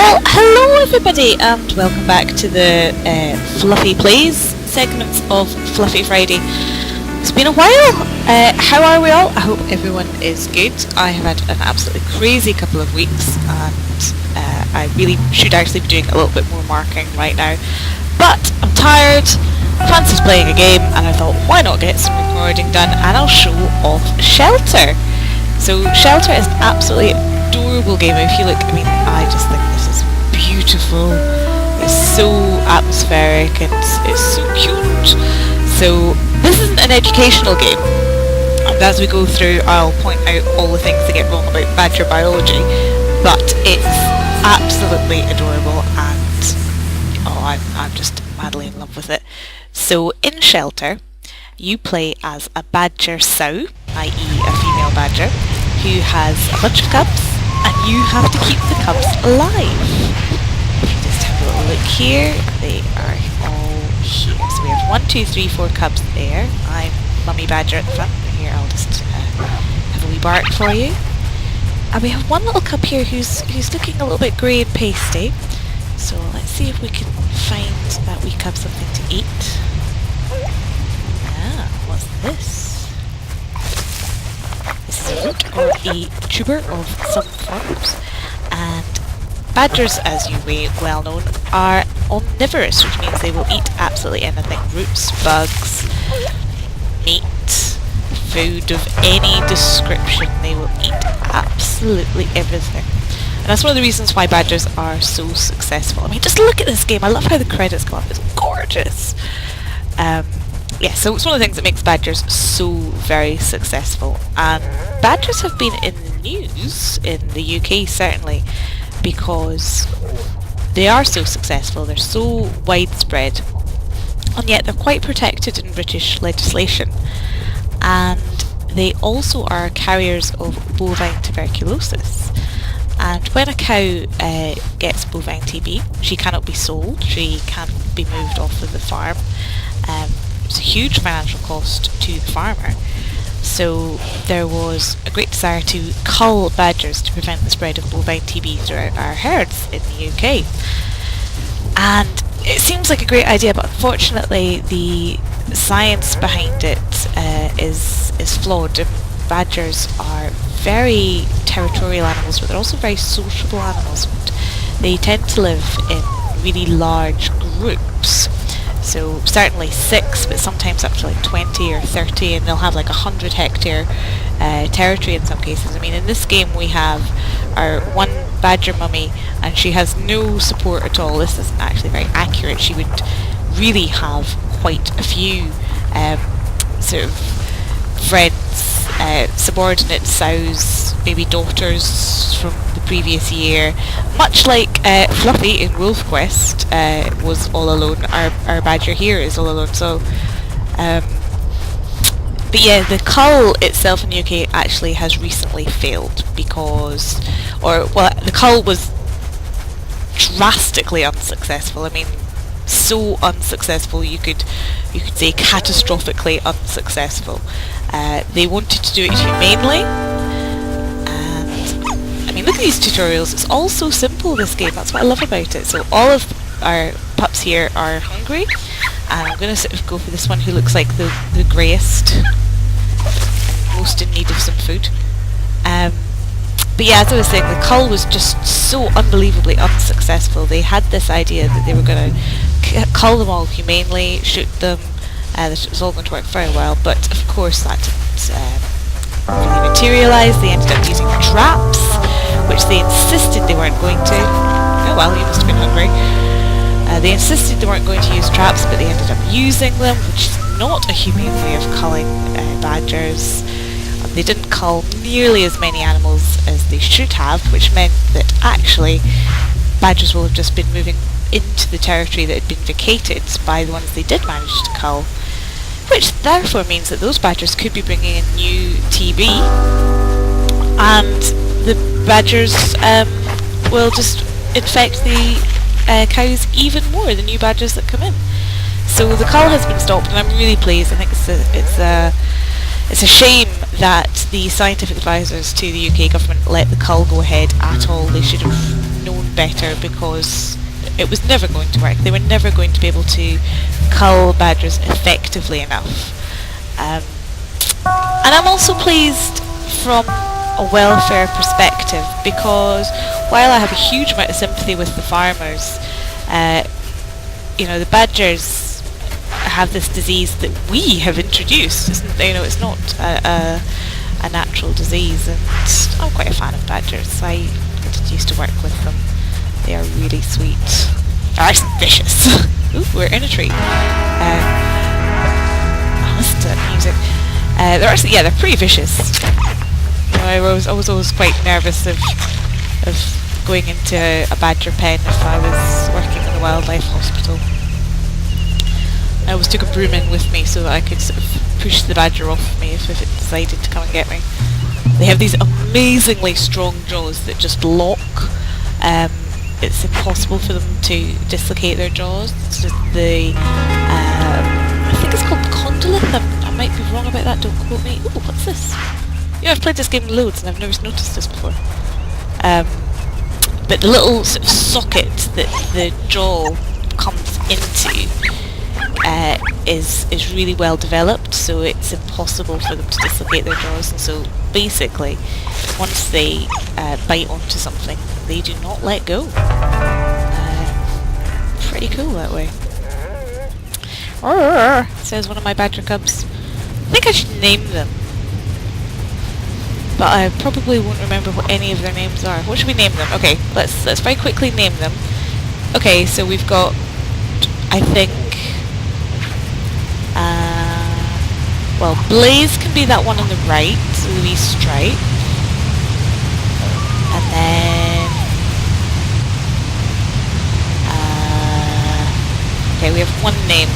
Well, hello everybody and welcome back to the Fluffy Plays segments of Fluffy Friday. It's been a while. How are we all? I hope everyone is good. I have had an absolutely crazy couple of weeks and I really should actually be doing a little bit more marking right now. But I'm tired, fancy's playing a game, and I thought why not get some recording done, and I'll show off Shelter. So Shelter is an absolutely adorable game. If you look, I just think this is beautiful. It's so atmospheric and it's so cute. So this isn't an educational game, and as we go through I'll point out all the things that get wrong about badger biology, but it's absolutely adorable and I'm just madly in love with it. So in Shelter you play as a badger sow, i.e. a female badger, who has a bunch of cubs, and you have to keep the cubs alive. If you just have a little look here, they are all here. So we have 1, 2, 3, 4 cubs there. I'm Mummy Badger at the front. Here, I'll just have a wee bark for you. And we have one little cub here who's looking a little bit grey and pasty. So let's see if we can find that wee cub something to eat. Ah, what's this? This is a root or a tuber of some forms. And badgers, as you may well know, are omnivorous, which means they will eat absolutely anything. Roots, bugs, meat, food of any description. They will eat absolutely everything. And that's one of the reasons why badgers are so successful. Just look at this game. I love how the credits come up. It's gorgeous. Yeah, so it's one of the things that makes badgers so very successful. And badgers have been in the news in the UK, certainly, because they are so successful. They're so widespread. And yet they're quite protected in British legislation. And they also are carriers of bovine tuberculosis. And when a cow gets bovine TB, she cannot be sold, she can't be moved off of the farm. It's a huge financial cost to the farmer. So there was a great desire to cull badgers to prevent the spread of bovine TB throughout our herds in the UK. And it seems like a great idea, but unfortunately the science behind it is flawed. Badgers are very territorial animals, but they're also very sociable animals. They tend to live in really large groups, so certainly 6, but sometimes up to like 20 or 30, and they'll have like 100 hectare territory in some cases. In this game we have our one badger mummy, and she has no support at all. This isn't actually very accurate. She would really have quite a few sort of friends, subordinate sows, maybe daughters from the previous year, much like Fluffy in Wolf Quest was all alone. Our badger here is all alone. So but yeah, the cull itself in the UK actually has recently failed because, the cull was drastically unsuccessful. So unsuccessful, you could say catastrophically unsuccessful. They wanted to do it humanely, and look at these tutorials. It's all so simple, this game. That's what I love about it. So all of our pups here are hungry, and I'm going to sort of go for this one who looks like the greyest, most in need of some food. But yeah, as I was saying, the cull was just so unbelievably unsuccessful. They had this idea that they were going to cull them all humanely, shoot them. This was all going to work for a while, but of course that didn't really materialise. They ended up using traps, which they insisted they weren't going to. Oh well, you must have been hungry. They insisted they weren't going to use traps, but they ended up using them, which is not a humane way of culling badgers. They didn't cull nearly as many animals as they should have, which meant that actually badgers will have just been moving into the territory that had been vacated by the ones they did manage to cull, which therefore means that those badgers could be bringing in new TB, and the badgers will just infect the cows even more, the new badgers that come in. So the cull has been stopped, and I'm really pleased. I think it's a shame that the scientific advisors to the UK government let the cull go ahead at all. They should have known better because it was never going to work. They were never going to be able to cull badgers effectively enough. And I'm also pleased from a welfare perspective because while I have a huge amount of sympathy with the farmers, you know, the badgers have this disease that we have introduced. You know, it's not a natural disease, and I'm quite a fan of badgers. I used to work with them. They are really sweet. They're actually vicious. Ooh, we're in a tree. Listen to that music. They're actually, yeah, they're pretty vicious. You know, I was always quite nervous of going into a badger pen if I was working in a wildlife hospital. I always took a broom in with me so that I could sort of push the badger off me if it decided to come and get me. They have these amazingly strong jaws that just lock. It's impossible for them to dislocate their jaws. It's just I think it's called condylith. I might be wrong about that, don't quote me. Ooh, what's this? Yeah, I've played this game loads and I've never noticed this before. But the little sort of socket that the jaw comes into is really well developed, so it's impossible for them to dislocate their jaws, and so basically once they bite onto something they do not let go. Pretty cool that way. Says one of my badger cubs. I think I should name them, but I probably won't remember what any of their names are. What should we name them? Okay, let's very quickly name them. Okay, so we've got, I think, well, Blaze can be that one on the right, the wee stripe. And then, okay, we have one name.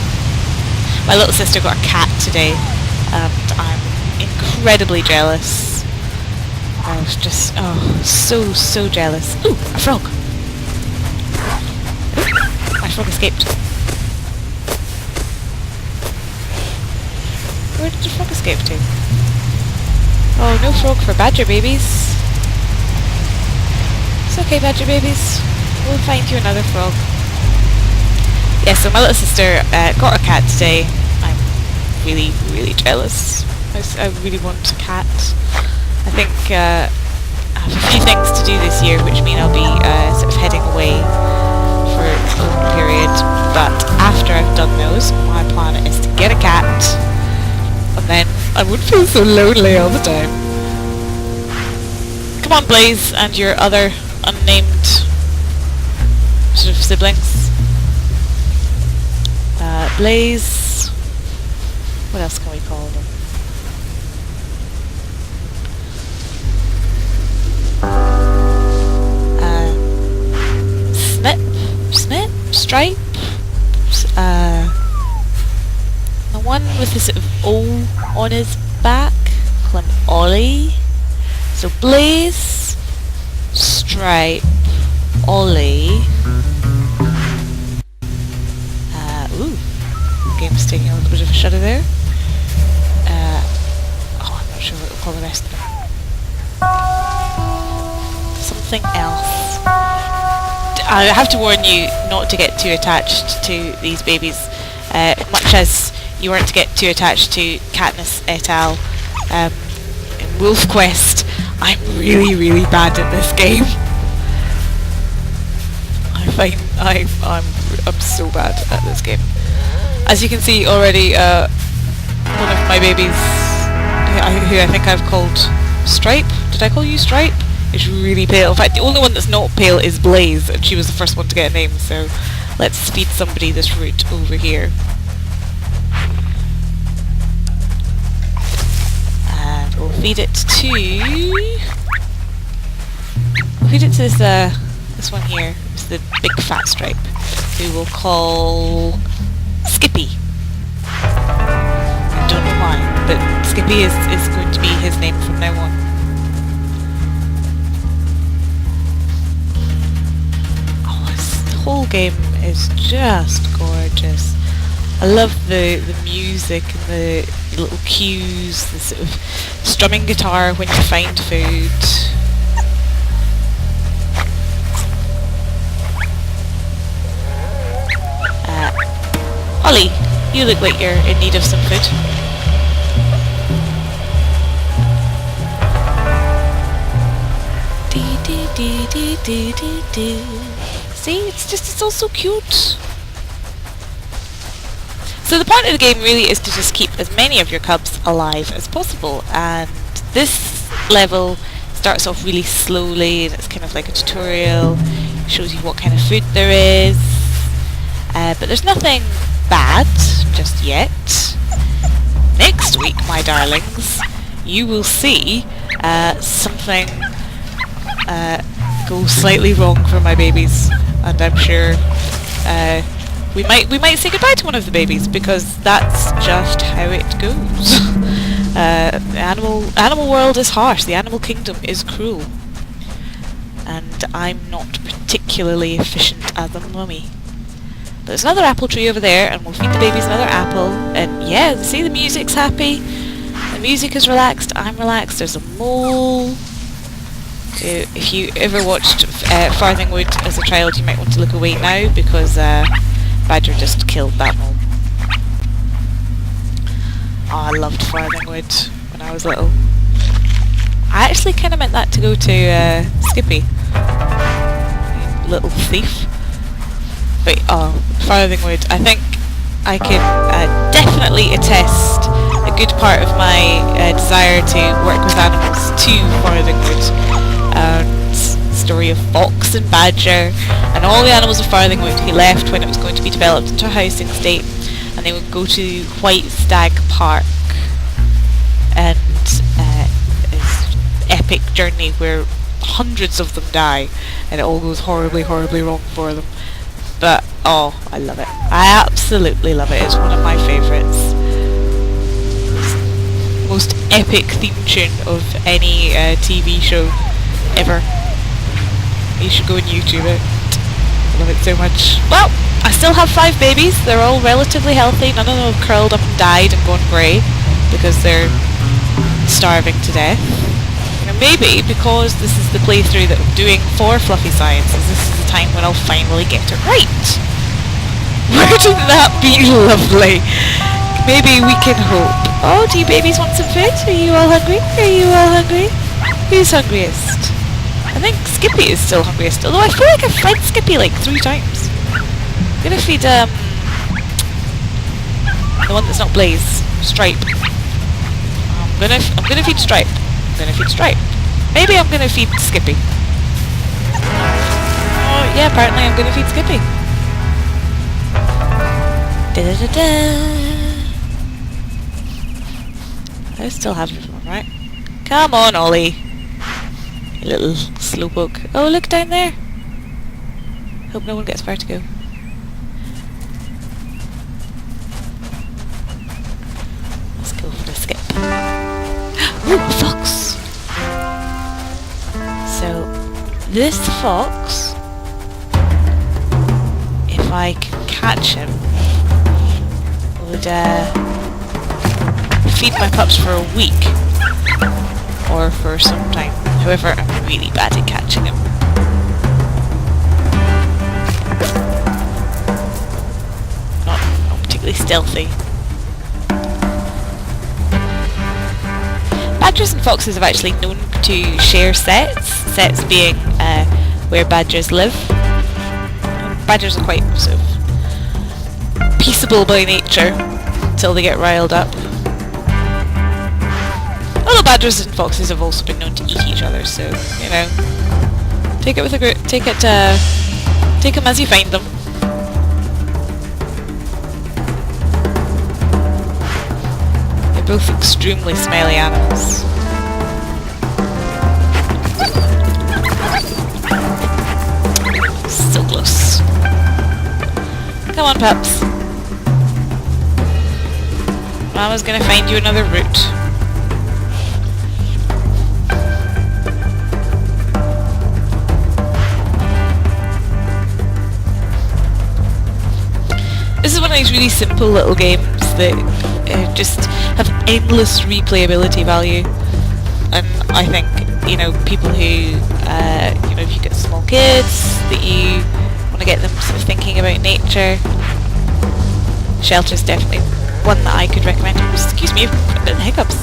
My little sister got a cat today, and I'm incredibly jealous. I was just, so jealous. Ooh, a frog! Ooh, my frog escaped. Where did the frog escape to? Oh, no frog for badger babies. It's okay, badger babies. We'll find you another frog. Yeah, so my little sister got a cat today. I'm really, really jealous. I really want a cat. I think I have a few things to do this year, which mean I'll be sort of heading away for a long period. But after I've done those, my plan is to get a cat. And then I wouldn't feel so lonely all the time. Come on, Blaze, and your other unnamed sort of siblings. Blaze. What else can we call them? Snip? Stripe? The one with the sort of O on his back, call him Ollie. So Blaze, Stripe, Ollie. Ooh, the game's taking a little bit of a shudder there. I'm not sure what we'll call the rest of them. Something else. I have to warn you not to get too attached to these babies, much as you weren't to get too attached to Katniss et al. In Wolf Quest. I'm really, really bad at this game. I'm so bad at this game. As you can see already, one of my babies, who I think I've called Stripe. Did I call you Stripe? Is really pale. In fact, the only one that's not pale is Blaze, and she was the first one to get a name, so let's feed somebody this route over here. And we'll feed it to this one here. It's the big fat stripe, who we'll call Skippy. I don't know why, but Skippy is going to be his name from now on. The whole game is just gorgeous. I love the music and the little cues, the sort of strumming guitar when you find food. You look like you're in need of some food. See, it's all so cute. So the point of the game really is to just keep as many of your cubs alive as possible, and this level starts off really slowly and it's kind of like a tutorial, shows you what kind of food there is, but there's nothing bad just yet. Next week, my darlings, you will see something go slightly wrong for my babies, and I'm sure we might say goodbye to one of the babies, because that's just how it goes. The animal world is harsh. The animal kingdom is cruel, and I'm not particularly efficient as a mummy. There's another apple tree over there, and we'll feed the babies another apple. And yeah, see, the music's happy. The music is relaxed. I'm relaxed. There's a mole. If you ever watched Farthingwood as a child, you might want to look away now, because Badger just killed that mole. Oh, I loved Farthingwood when I was little. I actually kind of meant that to go to Skippy, little thief. But Farthingwood, I think I can definitely attest a good part of my desire to work with animals to Farthingwood. Story of Fox and Badger and all the animals of Farthingwood who left when it was going to be developed into a housing estate, and they would go to White Stag Park, and this epic journey where hundreds of them die and it all goes horribly, horribly wrong for them. But oh, I love it. I absolutely love it. It's one of my favourites. Most epic theme tune of any TV show ever. You should go and YouTube it. I love it so much. Well, I still have 5 babies. They're all relatively healthy. None of them have curled up and died and gone grey because they're starving to death. You know, maybe because this is the playthrough that I'm doing for FluffySciences, this is the time when I'll finally get it right. Wouldn't that be lovely? Maybe we can hope. Oh, do you babies want some food? Are you all hungry? Are you all hungry? Who's hungriest? I think Skippy is still hungriest, although I feel like I've fed Skippy like 3 times. I'm gonna feed the one that's not Blaze, Stripe. I'm gonna feed Stripe. I'm gonna feed Stripe. Maybe I'm gonna feed Skippy. Oh yeah, apparently I'm gonna feed Skippy. Da da da. I still have everyone, right? Come on, Ollie. You little slowpoke. Oh, look down there. Hope no one gets vertigo. Let's go for the skip. Ooh, fox! So, this fox, if I can catch him, would feed my pups for a week. Or for some time. However, I'm really bad at catching him. Not particularly stealthy. Badgers and foxes have actually known to share sets being where badgers live. Badgers are quite sort of peaceable by nature until they get riled up. Although badgers and foxes have also been known to eat each other, so you know, take it take them as you find them. They're both extremely smelly animals. So close. Come on, pups. Mama's gonna find you another route. This is one of these really simple little games that just have endless replayability value, and I think, you know, people who, you know, if you get small kids, that you want to get them sort of thinking about nature, Shelter's definitely one that I could recommend. Excuse me, I've got a bit of hiccups.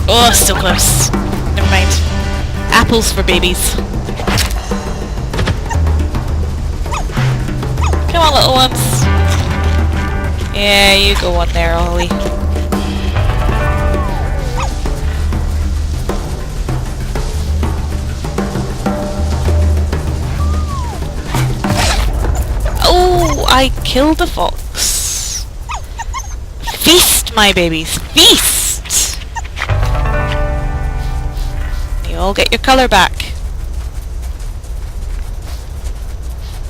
Oh, still close. Never mind. Apples for babies. Come on, little ones. Yeah, you go on there, Ollie. Oh, I killed a fox. Feast, my babies, feast! You all get your colour back.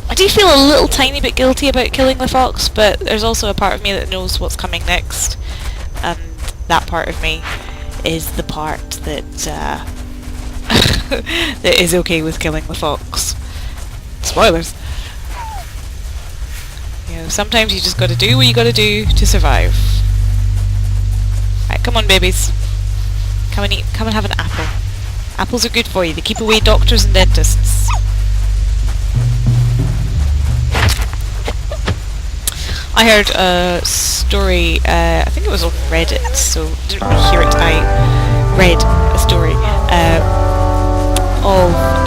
I do feel a little tiny bit guilty about killing the fox, but there's also a part of me that knows what's coming next, and that part of me is the part that that is okay with killing the fox. Spoilers. You know, sometimes you just gotta do what you gotta do to survive. Right, come on babies. Come and eat, come and have an apple. Apples are good for you, they keep away doctors and dentists. I heard a story, I think it was on Reddit, so didn't really hear it, I read a story of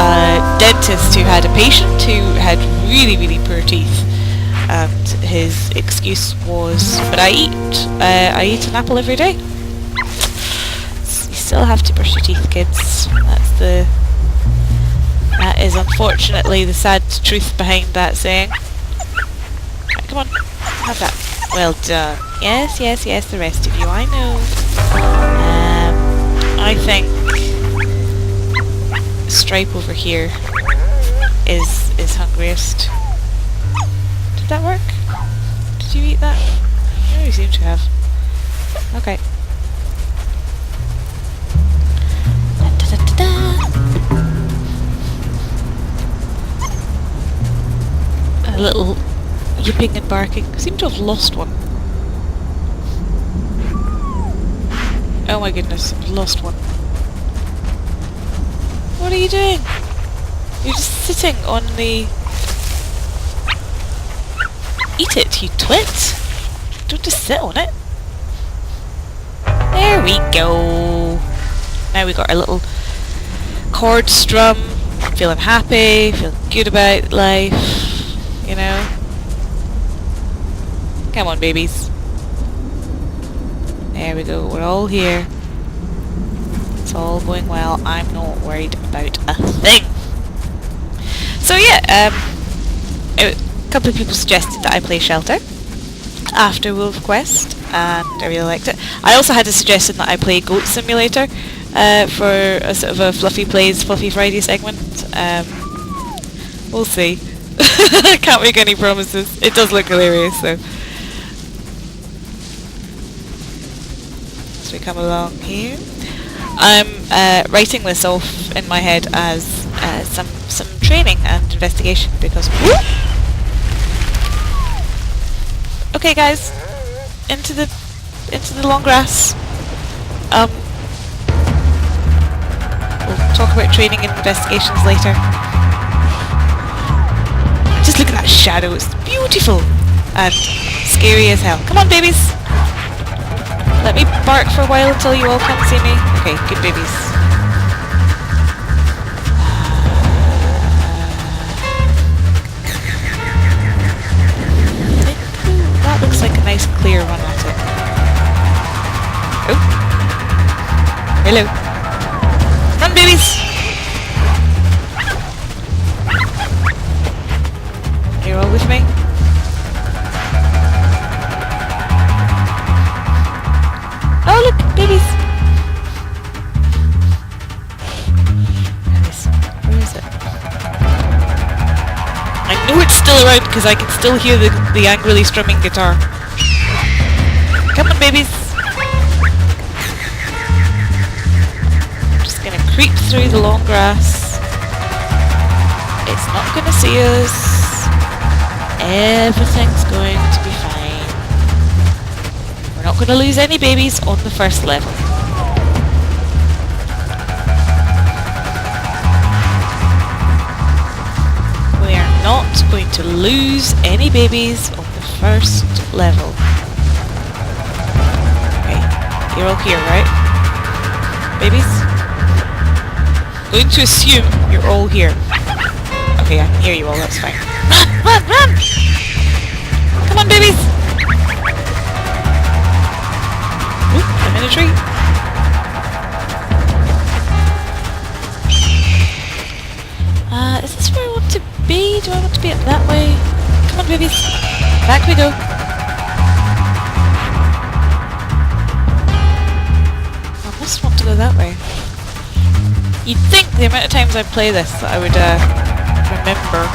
a dentist who had a patient who had really, really poor teeth, and his excuse was, but I eat an apple every day. You still have to brush your teeth, kids. That is unfortunately the sad truth behind that saying. Right, come on, have that. Well done. Yes, yes, yes, the rest of you, I know. I think Stripe over here is hungriest. Did that work? Did you eat that? No, you seem to have. Okay. A little yipping and barking. I seem to have lost one. Oh my goodness, I've lost one. What are you doing? You're just sitting on the... Eat it, you twit! Don't just sit on it. There we go. Now we got our little chord strum. Feeling happy, feeling good about life, you know. Come on, babies. There we go, we're all here. It's all going well. I'm not worried about a thing. So yeah, a couple of people suggested that I play Shelter after Wolf Quest, and I really liked it. I also had a suggestion that I play Goat Simulator for a sort of a Fluffy Plays, Fluffy Friday segment. We'll see. I can't make any promises. It does look hilarious, so. As we come along here, I'm writing this off in my head as some training and investigation because. Whoop! Okay, guys, into the long grass. We'll talk about training and investigations later. Just look at that shadow, it's beautiful and scary as hell. Come on, babies. Let me bark for a while until you all come see me. Okay, good babies. That looks like a nice clear run at it. Oh. Hello. Run, babies! You're all with me? Oh look, babies! Where is it? I know it's still around because I can still hear the angrily strumming guitar. Come on, babies! I'm just gonna creep through the long grass. It's not gonna see us. Everything's going to be fine. We're not going to lose any babies on the first level. We are not going to lose any babies on the first level. Okay, you're all here, right? Babies? Going to assume you're all here. Okay, I can hear you all, that's fine. Run! Run! Run! Come on, babies! Oop, I'm in a tree. Is this where I want to be? Do I want to be up that way? Come on, babies. Back we go. I must want to go that way. You'd think the amount of times I play this that I would remember.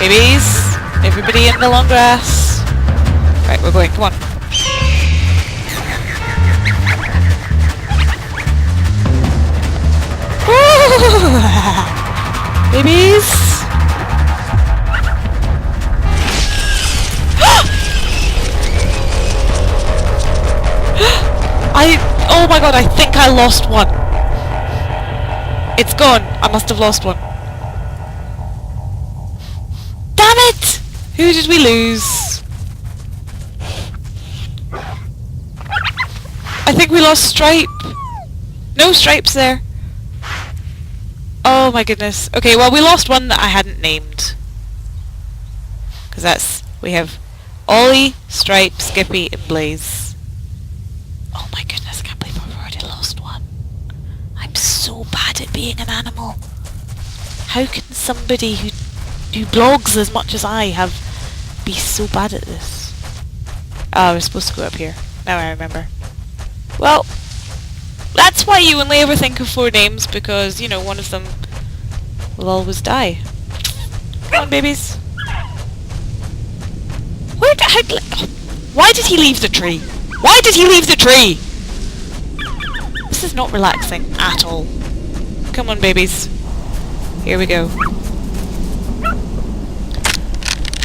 Babies, everybody in the long grass. Right, we're going, come on. Babies! Oh my god, I think I lost one. It's gone. I must have lost one. Damn it! Who did we lose? I think we lost Stripe. No Stripes there. Oh my goodness. Okay, well we lost one that I hadn't named. Because that's... we have Ollie, Stripe, Skippy, and Blaze. Oh my goodness, I can't believe I've already lost one. I'm so bad at being an animal. How can somebody who blogs as much as I be so bad at this? Oh, we're supposed to go up here. Now I remember. Well, that's why you only ever think of 4 names, because, you know, one of them will always die. Come on, babies. Why did he leave the tree? Why did he leave the tree? This is not relaxing at all. Come on, babies. Here we go.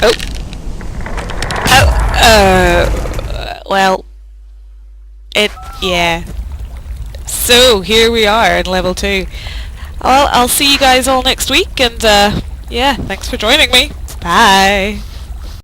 Oh. Oh. Well. Yeah. So, here we are in level 2. Well, I'll see you guys all next week, and, yeah, thanks for joining me. Bye!